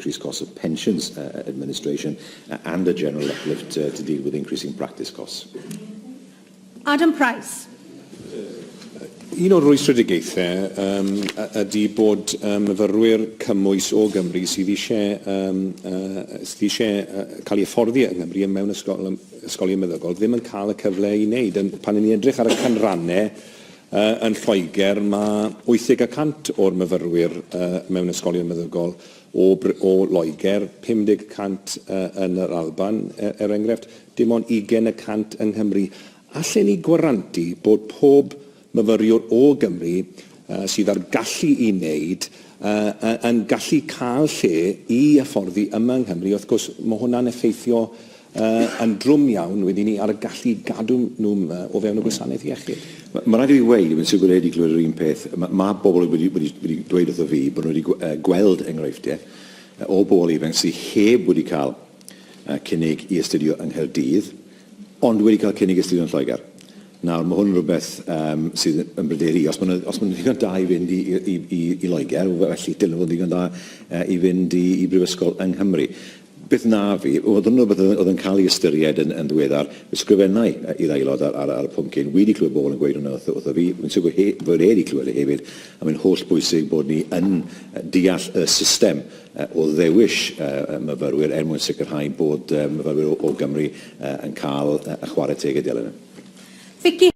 increased costs of pensions administration and a general uplift to deal with increasing practice costs. Adam Price. Un o'r rwystredigaethau ydy bod myfyrwyr cymwys o Gymru sydd eisiau cael ei hyfforddi yng Nghymru mewn ysgolion meddygol ddim yn cael y cyfle i wneud. Pan ni'n edrych ar y canrannau yn Lloegr, mae 80% o'r myfyrwyr mewn ysgolion meddygol o Loegr, 50% yn yr Alban, enghraifft, dim ond 20% yng Nghymru. Allen ni gwarantu bod pob myfyriwr o Gymru sydd ar gallu i wneud yn gallu cael lle i hyfforddi yma yng Nghymru. Wrth gwrs, mae hwnna'n effeithio yn drwm iawn wedyn ni ar y gallu gadw nhw o fewn y gwasanaeth iechyd. Mae rhaid i fi weid, mae'n siŵr wedi glywed yr un peth. Mae bobl wedi dweud wrtho fi bod nhw wedi gweld enghreifftiau o bobl ifanc sydd heb wedi cael cynnig i astudio yng Nghaerdydd, ond wedi cael cynnig i astudio yn Lloegr. Nawr, mae hwn yn rhywbeth sydd yn bryderu. Os mae'n ddigon da i fynd i Loegr, felly dylai fod yn ddigon da i fynd i brifysgol yng Nghymru. Beth na fi, oedd hwnnw beth oedd yn cael ei ystyried yn ddiweddar, ysgrifennau i'r aelod ar y pwmcyn. Wedi clywed bobl yn gweud hwnna wrtho fi. Mae'n siŵr bod wedi clywed hefyd, a mae'n holl bwysig bod ni yn deall y system o ddewis myfyrwyr mwyn sicrhau bod myfyrwyr o Gymru yn cael y chwarae teg y dilyn.